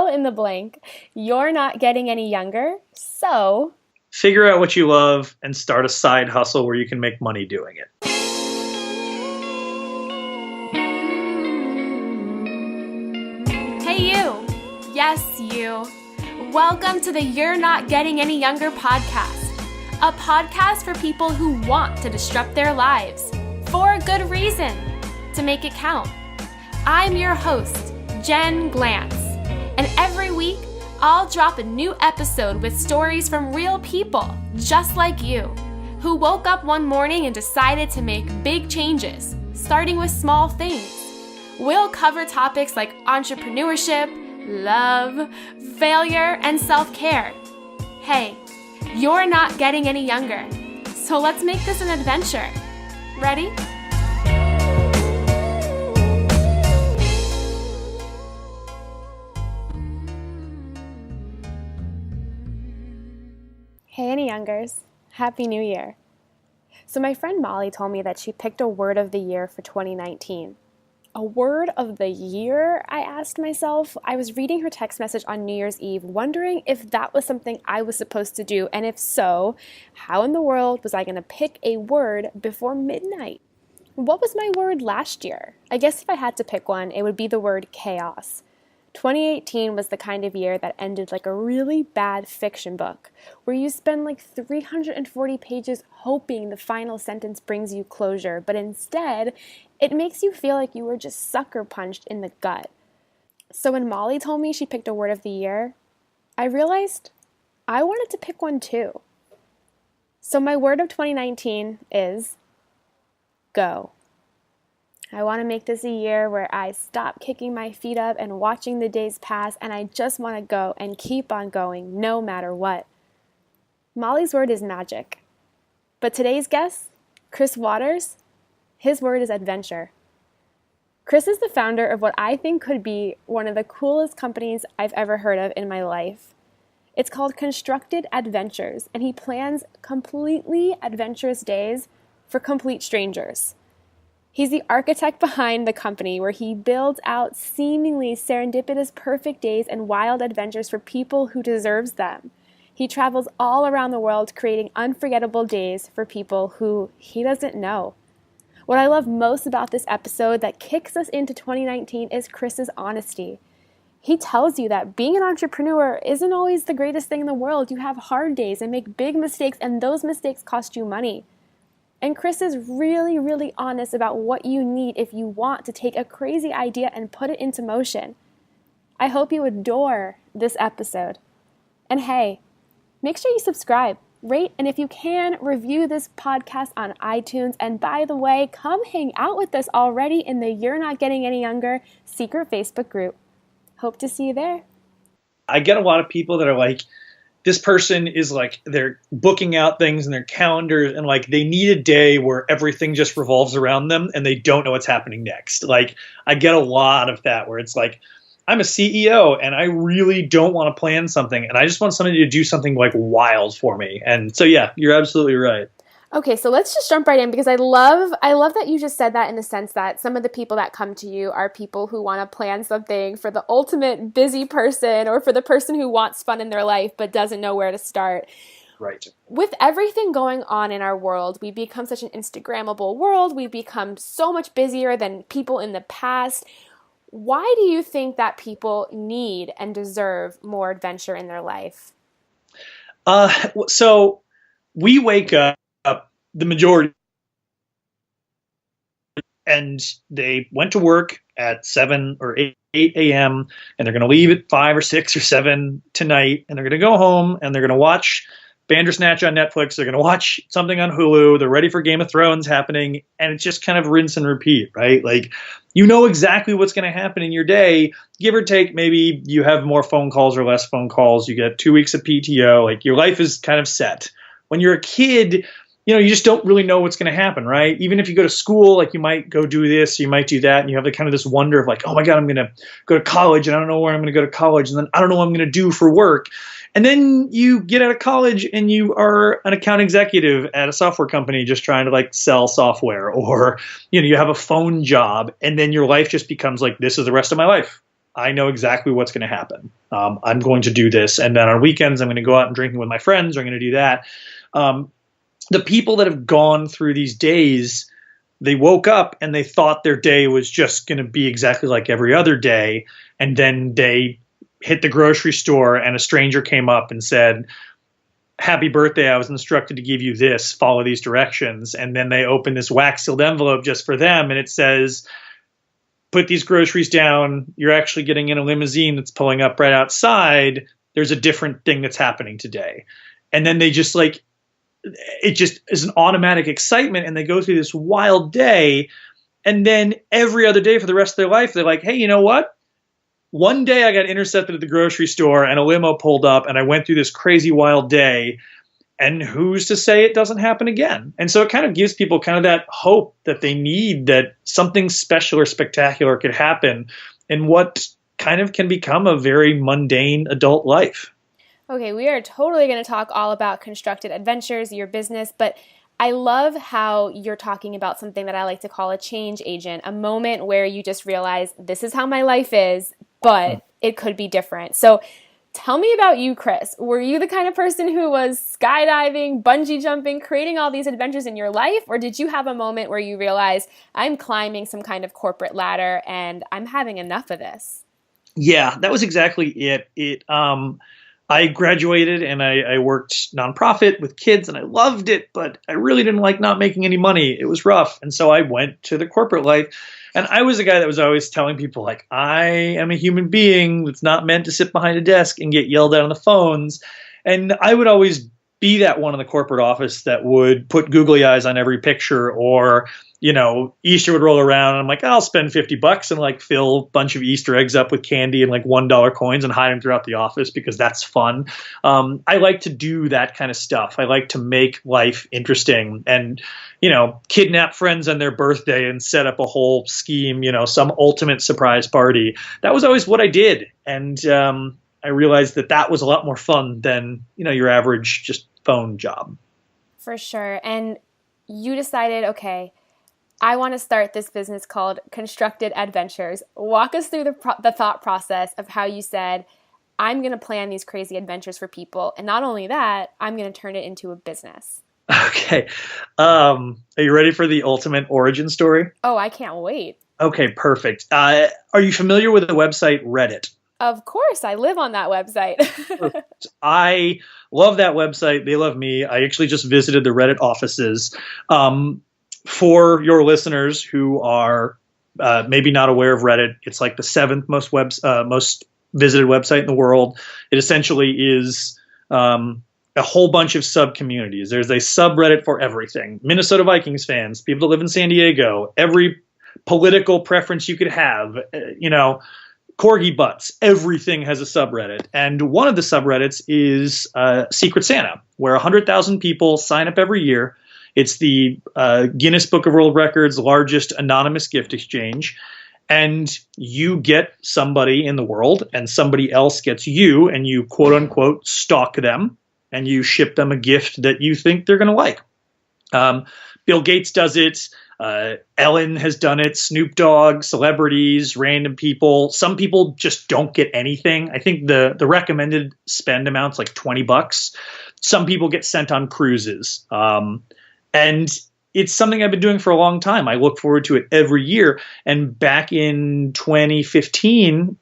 in the blank. You're not getting any younger, so figure out what you love and start a side hustle where you can make money doing it. Hey you! Yes, you! Welcome to the You're Not Getting Any Younger podcast, a podcast for people who want to disrupt their lives for a good reason, to make it count. I'm your host, Jen Glantz, and every week I'll drop a new episode with stories from real people just like you, who woke up one morning and decided to make big changes, starting with small things. We'll cover topics like entrepreneurship, love, failure, and self-care. Hey, you're not getting any younger, so let's make this an adventure. Ready? Hey, any youngers. Happy New Year. So my friend Molly told me that she picked a word of the year for 2019. A word of the year? I asked myself. I was reading her text message on New Year's Eve, wondering if that was something I was supposed to do, and if so, how in the world was I going to pick a word before midnight? What was my word last year? I guess if I had to pick one, it would be the word chaos. 2018 was the kind of year that ended like a really bad fiction book, where you spend like 340 pages hoping the final sentence brings you closure, but instead, it makes you feel like you were just sucker punched in the gut. So when Molly told me she picked a word of the year, I realized I wanted to pick one too. So my word of 2019 is go. I want to make this a year where I stop kicking my feet up and watching the days pass, and I just want to go and keep on going no matter what. Molly's word is magic. But today's guest, Chris Waters, his word is adventure. Chris is the founder of what I think could be one of the coolest companies I've ever heard of in my life. It's called Constructed Adventures, and he plans completely adventurous days for complete strangers. He's the architect behind the company, where he builds out seemingly serendipitous perfect days and wild adventures for people who deserves them. He travels all around the world creating unforgettable days for people who he doesn't know. What I love most about this episode that kicks us into 2019 is Chris's honesty. He tells you that being an entrepreneur isn't always the greatest thing in the world. You have hard days and make big mistakes, and those mistakes cost you money. And Chris is really, really honest about what you need if you want to take a crazy idea and put it into motion. I hope you adore this episode. And hey, make sure you subscribe, rate, and if you can, review this podcast on iTunes. And by the way, come hang out with us already in the You're Not Getting Any Younger secret Facebook group. Hope to see you there. I get a lot of people that are like, this person is like, they're booking out things in their calendars and like they need a day where everything just revolves around them and they don't know what's happening next. Like I get a lot of that where it's like, I'm a CEO and I really don't want to plan something and I just want somebody to do something like wild for me. And so, yeah, you're absolutely right. Okay, so let's just jump right in because I love that you just said that in the sense that some of the people that come to you are people who want to plan something for the ultimate busy person or for the person who wants fun in their life but doesn't know where to start. Right. With everything going on in our world, we become such an Instagrammable world. We become so much busier than people in the past. Why do you think that people need and deserve more adventure in their life? So we wake up the majority and they went to work at 7 or 8 a.m. and they're going to leave at 5 or 6 or 7 tonight and they're going to go home and they're going to watch Bandersnatch on Netflix. They're going to watch something on Hulu. They're ready for Game of Thrones happening. And it's just kind of rinse and repeat, right? Like, you know exactly what's going to happen in your day, give or take. Maybe you have more phone calls or less phone calls. You get 2 weeks of PTO. Like your life is kind of set. When you're a kid, you know, you just don't really know what's going to happen, right? Even if you go to school, like you might go do this, you might do that, and you have the kind of this wonder of like, oh my God, I'm going to go to college, and I don't know where I'm going to go to college, and then I don't know what I'm going to do for work. And then you get out of college and you are an account executive at a software company just trying to like sell software, or, you know, you have a phone job, and then your life just becomes like, this is the rest of my life. I know exactly what's going to happen. I'm going to do this. And then on weekends, I'm going to go out and drinking with my friends. I'm going to do that. The people that have gone through these days, they woke up and they thought their day was just going to be exactly like every other day. And then they hit the grocery store and a stranger came up and said, happy birthday, I was instructed to give you this, follow these directions. And then they open this wax sealed envelope just for them. And it says, put these groceries down. You're actually getting in a limousine that's pulling up right outside. There's a different thing that's happening today. And then they just like, it just is an automatic excitement. And they go through this wild day. And then every other day for the rest of their life, they're like, hey, you know what? One day I got intercepted at the grocery store and a limo pulled up and I went through this crazy wild day. And who's to say it doesn't happen again? And so it kind of gives people kind of that hope that they need, that something special or spectacular could happen in what kind of can become a very mundane adult life. Okay, we are totally going to talk all about Constructed Adventures, your business, but I love how you're talking about something that I like to call a change agent, a moment where you just realize this is how my life is, but it could be different. So tell me about you, Chris. Were you the kind of person who was skydiving, bungee jumping, creating all these adventures in your life? Or did you have a moment where you realized I'm climbing some kind of corporate ladder and I'm having enough of this? Yeah, that was exactly it. I graduated and I worked nonprofit with kids and I loved it, but I really didn't like not making any money. It was rough. And so I went to the corporate life. And I was a guy that was always telling people, like, I am a human being that's not meant to sit behind a desk and get yelled at on the phones. And I would always be that one in the corporate office that would put googly eyes on every picture, or, you know, Easter would roll around and I'm like, I'll spend $50 and like fill a bunch of Easter eggs up with candy and like $1 coins and hide them throughout the office because that's fun. I like to do that kind of stuff. I like to make life interesting and, you know, kidnap friends on their birthday and set up a whole scheme, you know, some ultimate surprise party. That was always what I did. And I realized that that was a lot more fun than, you know, your average just phone job. For sure. And you decided, okay, I want to start this business called Constructed Adventures. Walk us through the thought process of how you said, I'm going to plan these crazy adventures for people. And not only that, I'm going to turn it into a business. Okay. Are you ready for the ultimate origin story? Oh, I can't wait. Okay, perfect. Are you familiar with the website Reddit? Of course, I live on that website. I love that website. They love me. I actually just visited the Reddit offices. For your listeners who are maybe not aware of Reddit, it's like the seventh most visited website in the world. It essentially is a whole bunch of sub communities. There's a subreddit for everything. Minnesota Vikings fans, people that live in San Diego, every political preference you could have, you know, corgi butts, everything has a subreddit. And one of the subreddits is Secret Santa, where 100,000 people sign up every year. It's the Guinness Book of World Records largest anonymous gift exchange. And you get somebody in the world and somebody else gets you, and you quote unquote stalk them and you ship them a gift that you think they're going to like. Bill Gates does it. Ellen has done it. Snoop Dogg, celebrities, random people. Some people just don't get anything. I think the recommended spend amount's like $20. Some people get sent on cruises. And it's something I've been doing for a long time. I look forward to it every year. And back in 2015,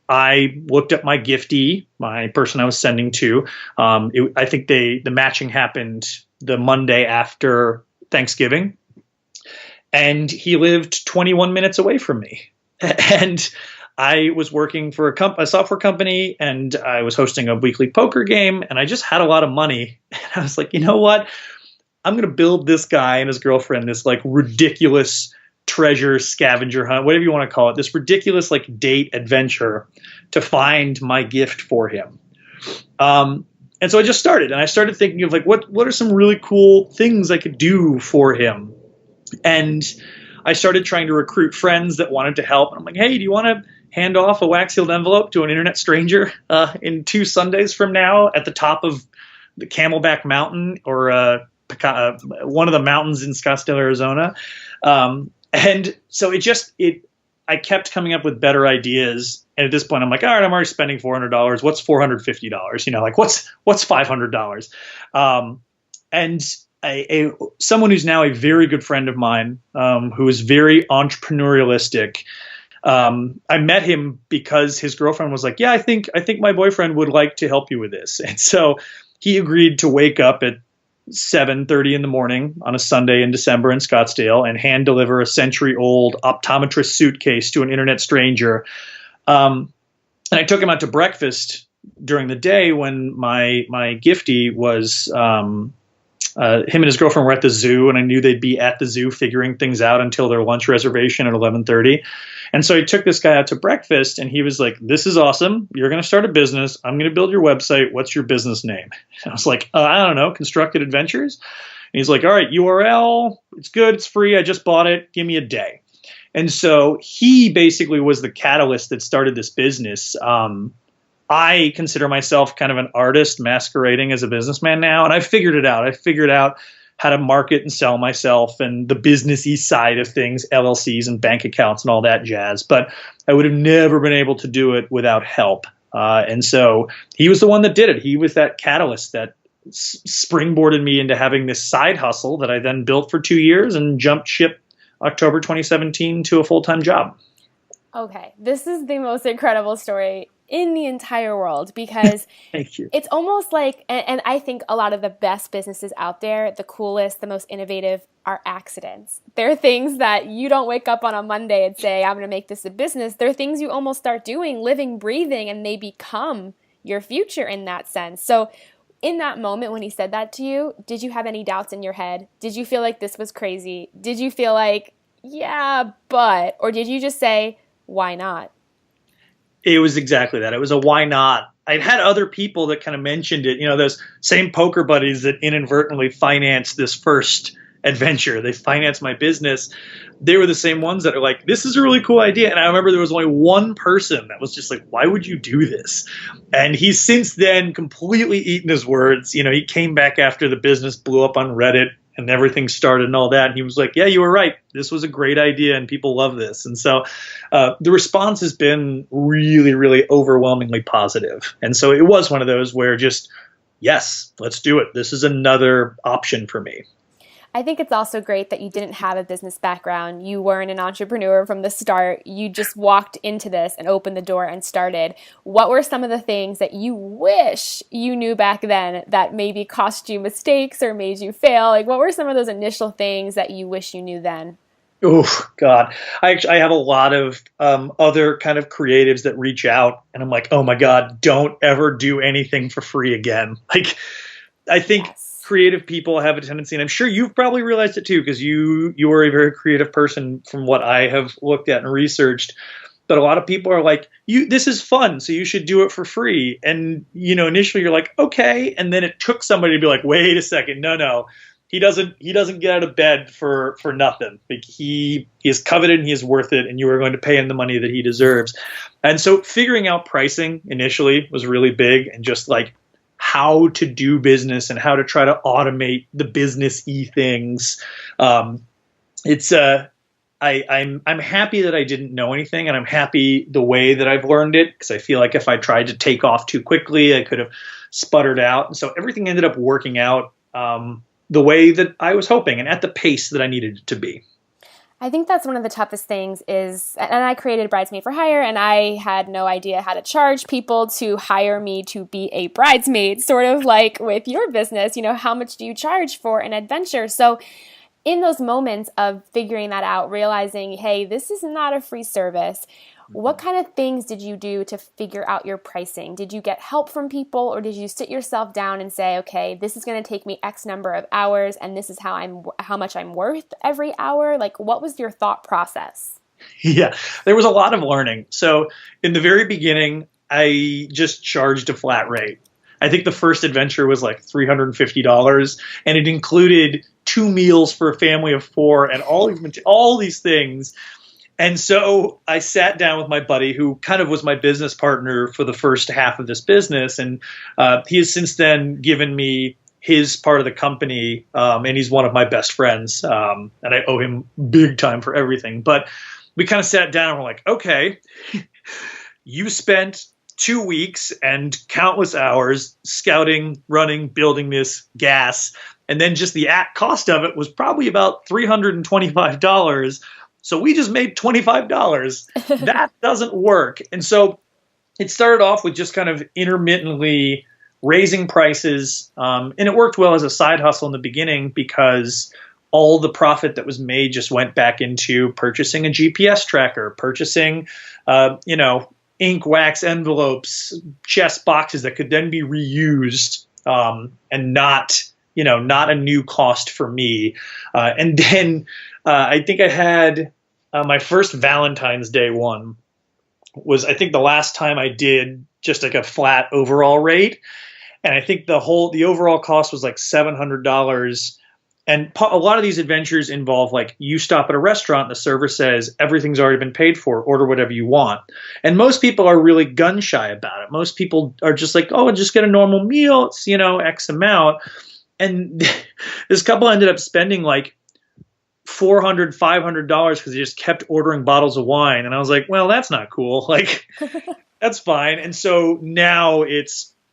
I looked up my giftee, my person I was sending to. I think the matching happened the Monday after Thanksgiving. And he lived 21 minutes away from me. And I was working for a software company, and I was hosting a weekly poker game, and I just had a lot of money. And I was like, you know what? I'm going to build this guy and his girlfriend this like ridiculous treasure scavenger hunt, whatever you want to call it, this ridiculous like date adventure to find my gift for him. And so I just started, and I started thinking of like, what are some really cool things I could do for him? And I started trying to recruit friends that wanted to help. And I'm like, hey, do you want to hand off a wax sealed envelope to an internet stranger in 2 Sundays from now at the top of the Camelback Mountain or one of the mountains in Scottsdale, Arizona? And so I kept coming up with better ideas. And at this point, I'm like, all right, I'm already spending $400. What's $450? You know, like what's $500? And someone who's now a very good friend of mine, who is very entrepreneurialistic. I met him because his girlfriend was like, yeah, I think my boyfriend would like to help you with this. And so he agreed to wake up at 7:30 in the morning on a Sunday in December in Scottsdale and hand deliver a century-old optometrist suitcase to an internet stranger. And I took him out to breakfast during the day when my giftie was him and his girlfriend were at the zoo, and I knew they'd be at the zoo figuring things out until their lunch reservation at 11:30. And so I took this guy out to breakfast, and he was like, this is awesome. You're going to start a business. I'm going to build your website. What's your business name? And I was like, I don't know, Constructed Adventures. And he's like, all right, URL. It's good. It's free. I just bought it. Give me a day. And so he basically was the catalyst that started this business. I consider myself kind of an artist masquerading as a businessman now, and I figured it out. I figured out how to market and sell myself and the businessy side of things, LLCs and bank accounts and all that jazz. But I would have never been able to do it without help. And so he was the one that did it. He was that catalyst that springboarded me into having this side hustle that I then built for 2 years and jumped ship October 2017 to a full-time job. Okay, this is the most incredible story in the entire world because Thank you. It's almost like, and I think a lot of the best businesses out there, the coolest, the most innovative, are accidents. They're things that you don't wake up on a Monday and say, I'm going to make this a business. They're things you almost start doing, living, breathing, and they become your future in that sense. So in that moment when he said that to you, did you have any doubts in your head? Did you feel like this was crazy? Did you feel like, yeah, but, or did you just say, why not? It was exactly that. It was a why not. I'd had other people that kind of mentioned it, you know, those same poker buddies that inadvertently financed this first adventure. They financed my business. They were the same ones that are like, this is a really cool idea. And I remember there was only one person that was just like, why would you do this? And he's since then completely eaten his words. You know, he came back after the business blew up on Reddit and everything started and all that. And he was like, yeah, you were right. This was a great idea and people love this. And so the response has been really, really overwhelmingly positive. And so it was one of those where just, yes, let's do it. This is another option for me. I think it's also great that you didn't have a business background. You weren't an entrepreneur from the start. You just walked into this and opened the door and started. What were some of the things that you wish you knew back then that maybe cost you mistakes or made you fail? Like, what were some of those initial things that you wish you knew then? Oh, God. I have a lot of other kind of creatives that reach out and I'm like, oh my God, don't ever do anything for free again. Like, I think creative people have a tendency, and I'm sure you've probably realized it too, because you are a very creative person from what I have looked at and researched. But a lot of people are like, this is fun, so you should do it for free. And, you know, initially you're like, okay. And then it took somebody to be like, wait a second. No. He doesn't get out of bed for nothing. Like he is coveted and he is worth it, and you are going to pay him the money that he deserves. And so figuring out pricing initially was really big, and just like how to do business and how to try to automate the business-y things. I'm happy that I didn't know anything, and I'm happy the way that I've learned it, because I feel like if I tried to take off too quickly, I could have sputtered out. And so everything ended up working out the way that I was hoping and at the pace that I needed it to be. I think that's one of the toughest things is, and I created Bridesmaid for Hire, and I had no idea how to charge people to hire me to be a bridesmaid, sort of like with your business, you know, how much do you charge for an adventure? So in those moments of figuring that out, realizing, hey, this is not a free service, what kind of things did you do to figure out your pricing? Did you get help from people, or did you sit yourself down and say, okay, this is going to take me X number of hours, and this is how much I'm worth every hour? Like, what was your thought process? Yeah, there was a lot of learning. So in the very beginning, I just charged a flat rate. I think the first adventure was like $350, and it included 2 meals for a family of 4 and all these things. And so I sat down with my buddy, who kind of was my business partner for the first half of this business. And he has since then given me his part of the company, and he's one of my best friends. And I owe him big time for everything. But we kind of sat down and we're like, okay, you spent 2 weeks and countless hours scouting, running, building this gas. And then just the cost of it was probably about $325. So we just made $25. That doesn't work. And so it started off with just kind of intermittently raising prices. And it worked well as a side hustle in the beginning because all the profit that was made just went back into purchasing a GPS tracker, purchasing, ink wax envelopes, chest boxes that could then be reused, and not a new cost for me. And then I think I had my first Valentine's Day one was, I think, the last time I did just like a flat overall rate. And I think the overall cost was like $700. And a lot of these adventures involve, like, you stop at a restaurant and the server says, everything's already been paid for, order whatever you want. And most people are really gun shy about it. Most people are just like, oh, just get a normal meal. It's, X amount. And this couple ended up spending like $400, $500 because they just kept ordering bottles of wine. And I was like, well, that's not cool. Like, that's fine. And so now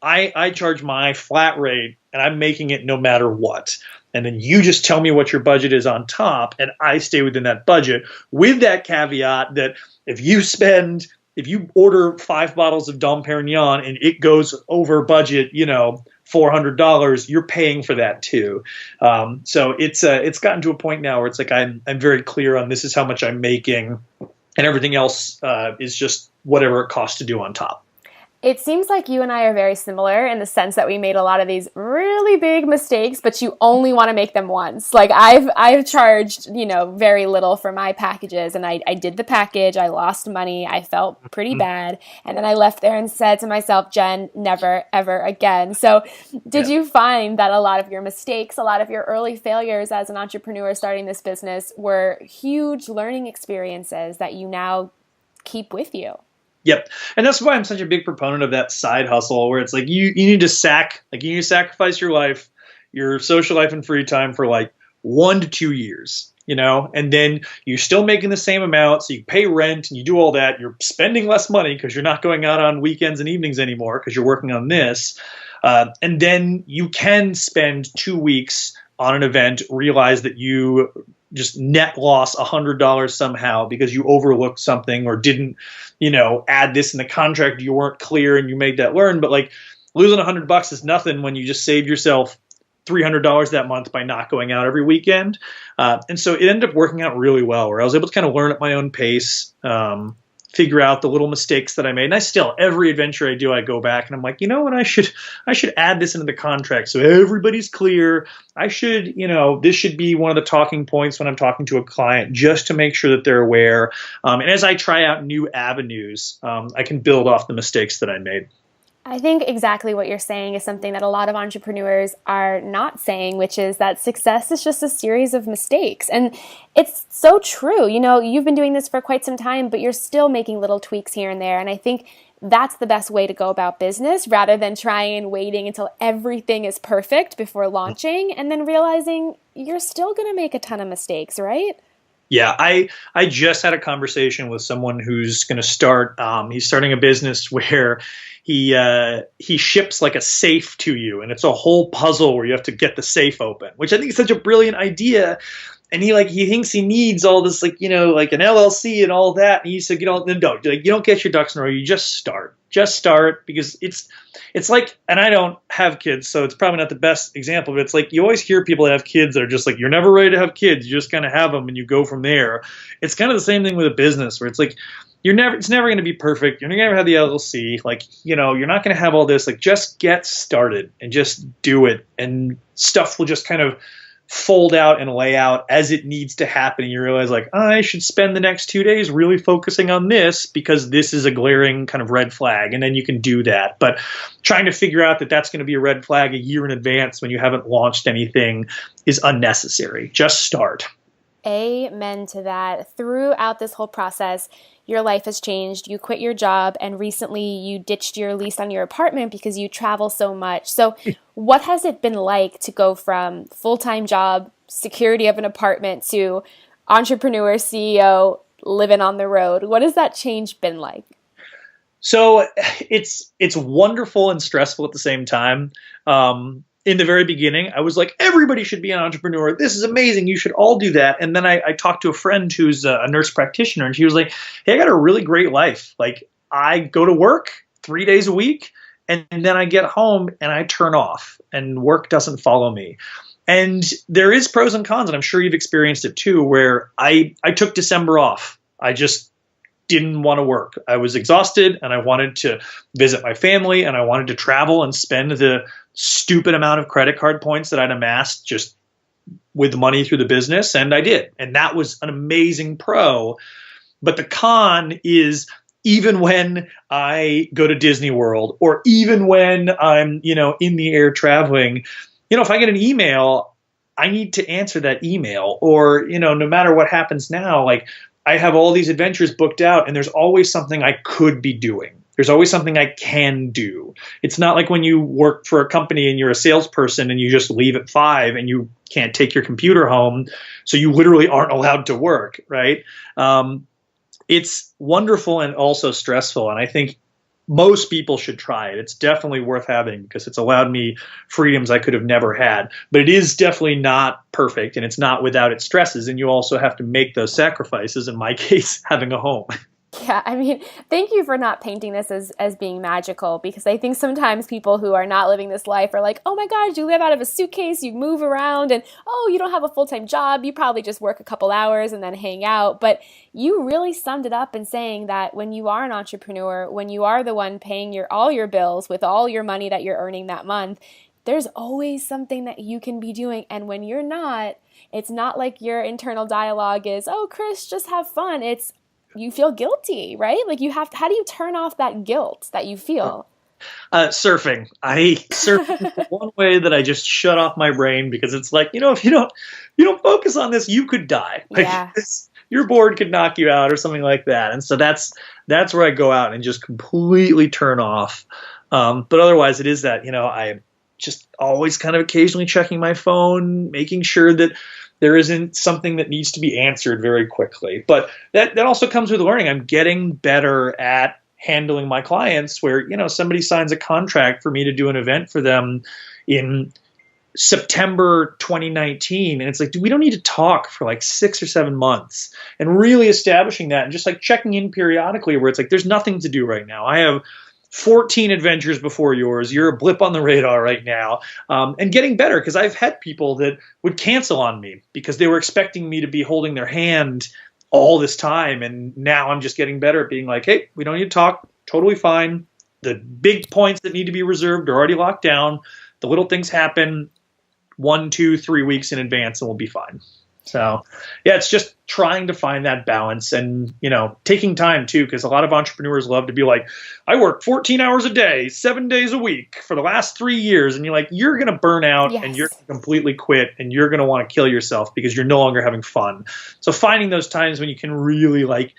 I charge my flat rate and I'm making it no matter what. And then you just tell me what your budget is on top, and I stay within that budget, with that caveat that if you order 5 bottles of Dom Perignon and it goes over budget, $400, you're paying for that too. So it's gotten to a point now where it's like I'm very clear on this is how much I'm making, and everything else is just whatever it costs to do on top. It seems like you and I are very similar in the sense that we made a lot of these really big mistakes, but you only want to make them once. Like I've charged, very little for my packages, and I did the package. I lost money. I felt pretty bad. And then I left there and said to myself, Jen, never, ever again. So did you find that a lot of your mistakes, a lot of your early failures as an entrepreneur starting this business were huge learning experiences that you now keep with you? Yep. And that's why I'm such a big proponent of that side hustle, where it's like you need to sacrifice your life, your social life and free time for like 1 to 2 years, and then you're still making the same amount. So you pay rent and you do all that. You're spending less money because you're not going out on weekends and evenings anymore because you're working on this. And then you can spend 2 weeks on an event, realize that you just net loss $100 somehow because you overlooked something or didn't, add this in the contract. You weren't clear and you made that learn. But like losing $100 is nothing when you just saved yourself $300 that month by not going out every weekend. And so it ended up working out really well, where I was able to kind of learn at my own pace, figure out the little mistakes that I made. And every adventure I do, I go back and I'm like, you know what, I should add this into the contract so everybody's clear. This should be one of the talking points when I'm talking to a client, just to make sure that they're aware. And as I try out new avenues, I can build off the mistakes that I made. I think exactly what you're saying is something that a lot of entrepreneurs are not saying, which is that success is just a series of mistakes. And it's so true. You've been doing this for quite some time, but you're still making little tweaks here and there. And I think that's the best way to go about business, rather than trying waiting until everything is perfect before launching and then realizing you're still going to make a ton of mistakes, right? Yeah, I just had a conversation with someone who's going to start. He's starting a business where he ships like a safe to you, and it's a whole puzzle where you have to get the safe open, which I think is such a brilliant idea. And he thinks he needs all this, like an LLC and all that. And he said, you don't get your ducks in a row. You just start, because it's like, and I don't have kids, so it's probably not the best example, but it's like you always hear people that have kids that are just like, you're never ready to have kids. You just kind of have them and you go from there. It's kind of the same thing with a business, where it's like, it's never going to be perfect. You're never going to have the LLC. You're not going to have all this. Like, just get started and just do it. And stuff will just kind of fold out and lay out as it needs to happen. And you realize, like, I should spend the next 2 days really focusing on this because this is a glaring kind of red flag. And then you can do that. But trying to figure out that that's going to be a red flag a year in advance when you haven't launched anything is unnecessary. Just start. Amen to that. Throughout this whole process, your life has changed. You quit your job, and recently you ditched your lease on your apartment because you travel so much. So what has it been like to go from full-time job, security of an apartment, to entrepreneur, CEO, living on the road? What has that change been like? So it's wonderful and stressful at the same time. In the very beginning, I was like, everybody should be an entrepreneur. This is amazing. You should all do that. And then I talked to a friend who's a nurse practitioner, and she was like, hey, I got a really great life. Like, I go to work 3 days a week, and then I get home and I turn off, and work doesn't follow me. And there is pros and cons, and I'm sure you've experienced it too, where I took December off. I just didn't want to work. I was exhausted, and I wanted to visit my family, and I wanted to travel and spend the stupid amount of credit card points that I'd amassed just with money through the business. And I did. And that was an amazing pro. But the con is, even when I go to Disney World, or even when I'm, in the air traveling, if I get an email, I need to answer that email. Or, no matter what happens now, like, I have all these adventures booked out, and there's always something I could be doing. There's always something I can do. It's not like when you work for a company and you're a salesperson and you just leave at 5 and you can't take your computer home, so you literally aren't allowed to work, right? It's wonderful and also stressful, and I think most people should try it. It's definitely worth having because it's allowed me freedoms I could have never had. But it is definitely not perfect, and it's not without its stresses, and you also have to make those sacrifices, in my case, having a home. Yeah, I mean, thank you for not painting this as being magical, because I think sometimes people who are not living this life are like, oh my gosh, you live out of a suitcase, you move around, and oh, you don't have a full-time job, you probably just work a couple hours and then hang out. But you really summed it up in saying that when you are an entrepreneur, when you are the one paying all your bills with all your money that you're earning that month, there's always something that you can be doing. And when you're not, it's not like your internal dialogue is, oh, Chris, just have fun. It's, you feel guilty, right? Like, how do you turn off that guilt that you feel? Surfing. Surfing is the one way that I just shut off my brain, because it's like, if you don't focus on this, you could die. Like, Yeah. your board could knock you out or something like that. And so that's where I go out and just completely turn off. But otherwise, it is that, I just always kind of occasionally checking my phone, making sure that there isn't something that needs to be answered very quickly. But that also comes with learning. I'm getting better at handling my clients, where, somebody signs a contract for me to do an event for them in September 2019. And it's like, we don't need to talk for like 6 or 7 months, and really establishing that, and just like checking in periodically, where it's like, there's nothing to do right now. I have 14 adventures before yours. You're a blip on the radar right now. And getting better, because I've had people that would cancel on me because they were expecting me to be holding their hand all this time. And now I'm just getting better at being like, hey, we don't need to talk. Totally fine. The big points that need to be reserved are already locked down. The little things happen 1, 2, 3 weeks in advance, and we'll be fine. So, yeah, it's just trying to find that balance, and, taking time too, because a lot of entrepreneurs love to be like, I work 14 hours a day, 7 days a week for the last 3 years. And you're like, you're going to burn out. Yes. And you're going to completely quit, and you're going to want to kill yourself because you're no longer having fun. So finding those times when you can really like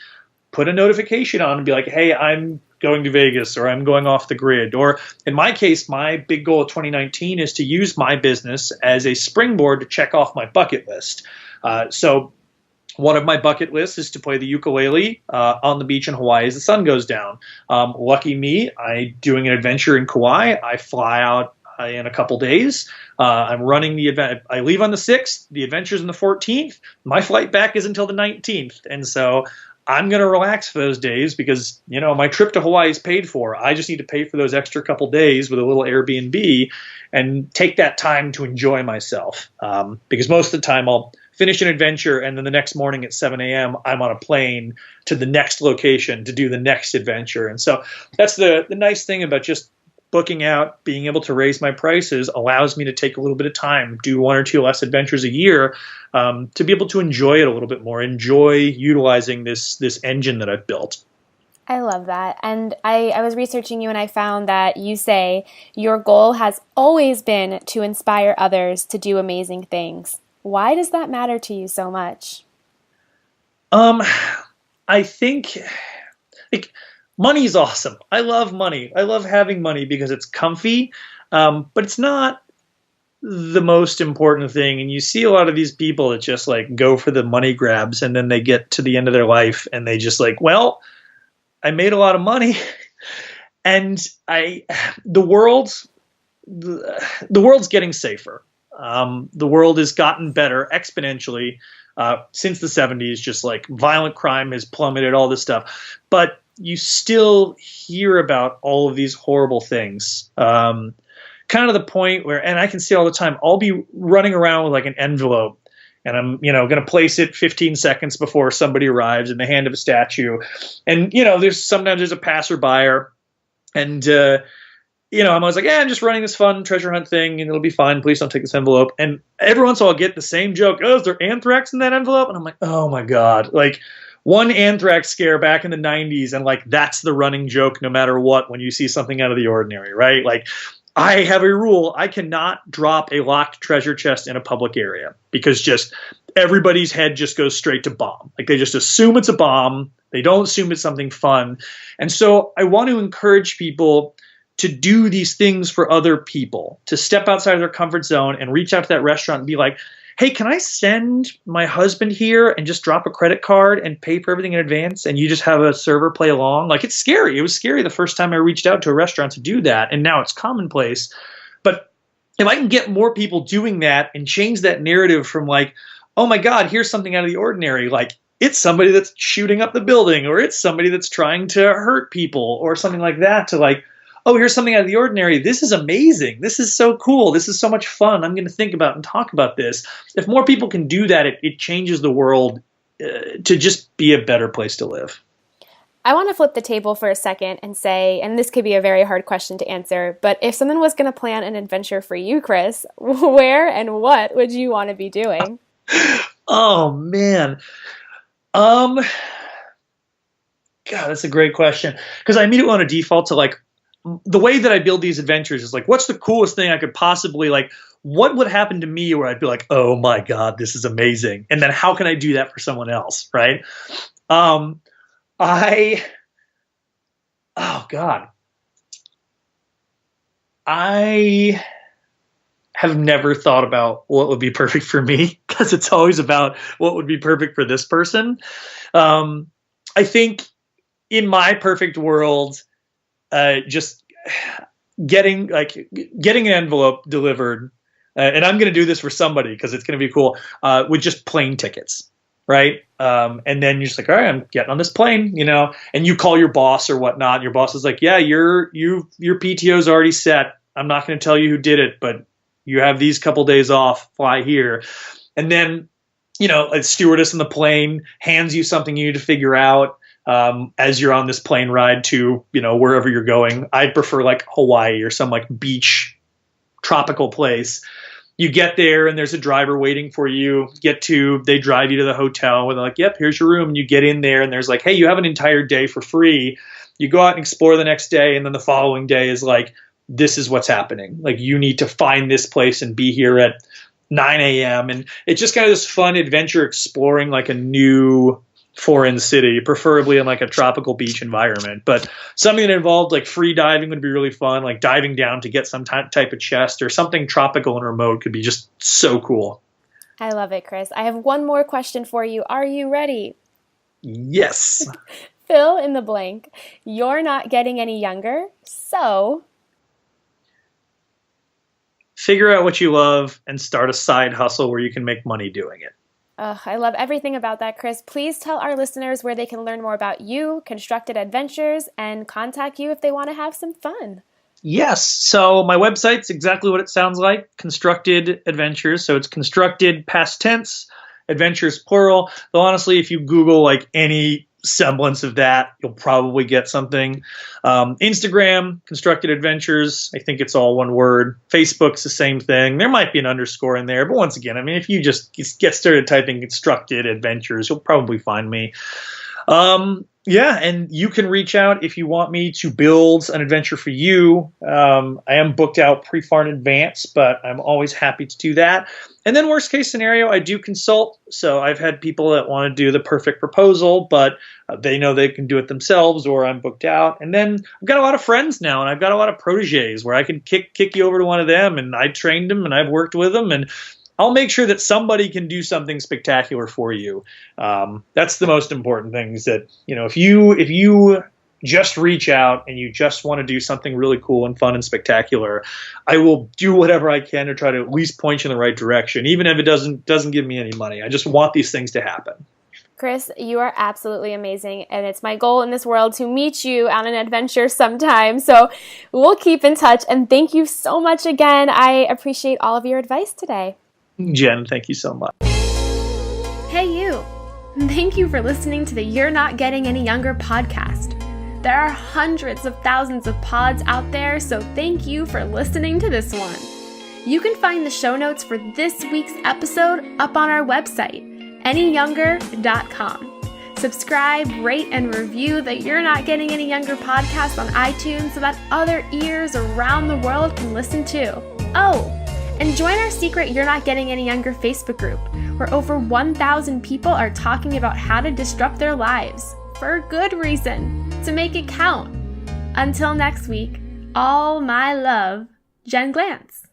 put a notification on and be like, hey, I'm going to Vegas, or I'm going off the grid. Or in my case, my big goal of 2019 is to use my business as a springboard to check off my bucket list. So one of my bucket lists is to play the ukulele on the beach in Hawaii as the sun goes down. Lucky me, I'm doing an adventure in Kauai. I fly out in a couple days. I'm running the event. I leave on the 6th. The adventure's on the 14th. My flight back is until the 19th. And so I'm going to relax for those days, because, my trip to Hawaii is paid for. I just need to pay for those extra couple days with a little Airbnb and take that time to enjoy myself. Because most of the time I'll finish an adventure, and then the next morning at 7 a.m., I'm on a plane to the next location to do the next adventure. And so that's the nice thing about just booking out. Being able to raise my prices allows me to take a little bit of time, do 1 or 2 less adventures a year, to be able to enjoy it a little bit more, enjoy utilizing this engine that I've built. I love that. And I was researching you, and I found that you say your goal has always been to inspire others to do amazing things. Why does that matter to you so much? I think, like, money is awesome. I love money. I love having money because it's comfy, but it's not the most important thing. And you see a lot of these people that just like go for the money grabs, and then they get to the end of their life and they just like, well, I made a lot of money, And the world's the world's getting safer. The world has gotten better exponentially since the 70s. Just like violent crime has plummeted, all this stuff, but you still hear about all of these horrible things. Kind of the point where, and I can see all the time, I'll be running around with like an envelope, and I'm, going to place it 15 seconds before somebody arrives in the hand of a statue. And, sometimes there's a passerby, and, I'm always like, I'm just running this fun treasure hunt thing and it'll be fine. Please don't take this envelope. And every once in a while I'll get the same joke. Oh, is there anthrax in that envelope? And I'm like, oh my God. Like one anthrax scare back in the 90s. And like, that's the running joke no matter what, when you see something out of the ordinary, right? Like I have a rule. I cannot drop a locked treasure chest in a public area because just everybody's head just goes straight to bomb. Like they just assume it's a bomb. They don't assume it's something fun. And so I want to encourage people to do these things for other people, to step outside of their comfort zone and reach out to that restaurant and be like, hey, can I send my husband here and just drop a credit card and pay for everything in advance and you just have a server play along? Like it's scary. It was scary the first time I reached out to a restaurant to do that, and now it's commonplace. But if I can get more people doing that and change that narrative from like, oh my God, here's something out of the ordinary, like it's somebody that's shooting up the building or it's somebody that's trying to hurt people or something like that, to like, oh, here's something out of the ordinary. This is amazing. This is so cool. This is so much fun. I'm going to think about and talk about this. If more people can do that, it changes the world to just be a better place to live. I want to flip the table for a second and say, and this could be a very hard question to answer, but if someone was going to plan an adventure for you, Chris, where and what would you want to be doing? Oh, man. God, that's a great question. Because I immediately want to default to like, the way that I build these adventures is like, what's the coolest thing I could possibly, like, what would happen to me where I'd be like, oh my God, this is amazing. And then how can I do that for someone else? Right. Oh God. I have never thought about what would be perfect for me because it's always about what would be perfect for this person. I think in my perfect world, just getting an envelope delivered, and I'm going to do this for somebody because it's going to be cool, with just plane tickets, right? And then you're just like, all right, I'm getting on this plane, and you call your boss or whatnot. Your boss is like, yeah, your PTO is already set. I'm not going to tell you who did it, but you have these couple days off, fly here. And then, a stewardess in the plane hands you something you need to figure out. As you're on this plane ride to, wherever you're going. I prefer like Hawaii or some like beach tropical place. You get there and there's a driver waiting for you. They drive you to the hotel where they're like, yep, here's your room. And you get in there and there's like, hey, you have an entire day for free. You go out and explore the next day. And then the following day is like, this is what's happening. Like you need to find this place and be here at 9 a.m. And it's just kind of this fun adventure exploring like a new foreign city, preferably in like a tropical beach environment. But something that involved like free diving would be really fun, like diving down to get some type of chest, or something tropical and remote could be just so cool. I love it, Chris. I have one more question for you. Are you ready? Yes. Fill in the blank. You're not getting any younger, so figure out what you love and start a side hustle where you can make money doing it. I love everything about that, Chris. Please tell our listeners where they can learn more about you, Constructed Adventures, and contact you if they want to have some fun. Yes. So my website's exactly what it sounds like, Constructed Adventures. So it's constructed past tense, adventures plural. Though honestly, if you Google like any semblance of that, you'll probably get something. Instagram, Constructed Adventures. I think it's all one word. Facebook's the same thing. There might be an underscore in there, but once again, I mean, if you just get started typing Constructed Adventures, you'll probably find me. Yeah, and you can reach out if you want me to build an adventure for you. I am booked out pretty far in advance, but I'm always happy to do that. And then worst case scenario, I do consult. So I've had people that want to do the perfect proposal, but they know they can do it themselves, or I'm booked out. And then I've got a lot of friends now, and I've got a lot of proteges where I can kick you over to one of them, and I trained them and I've worked with them, and I'll make sure that somebody can do something spectacular for you. That's the most important thing, is that, if you just reach out and you just want to do something really cool and fun and spectacular, I will do whatever I can to try to at least point you in the right direction, even if it doesn't give me any money. I just want these things to happen. Chris, you are absolutely amazing, and it's my goal in this world to meet you on an adventure sometime. So we'll keep in touch, and thank you so much again. I appreciate all of your advice today. Jen, thank you so much. Hey, you. Thank you for listening to the You're Not Getting Any Younger podcast. There are hundreds of thousands of pods out there, so thank you for listening to this one. You can find the show notes for this week's episode up on our website, anyyounger.com. Subscribe, rate, and review the You're Not Getting Any Younger podcast on iTunes so that other ears around the world can listen too. Oh, and join our secret You're Not Getting Any Younger Facebook group, where over 1,000 people are talking about how to disrupt their lives, for good reason, to make it count. Until next week, all my love, Jen Glantz.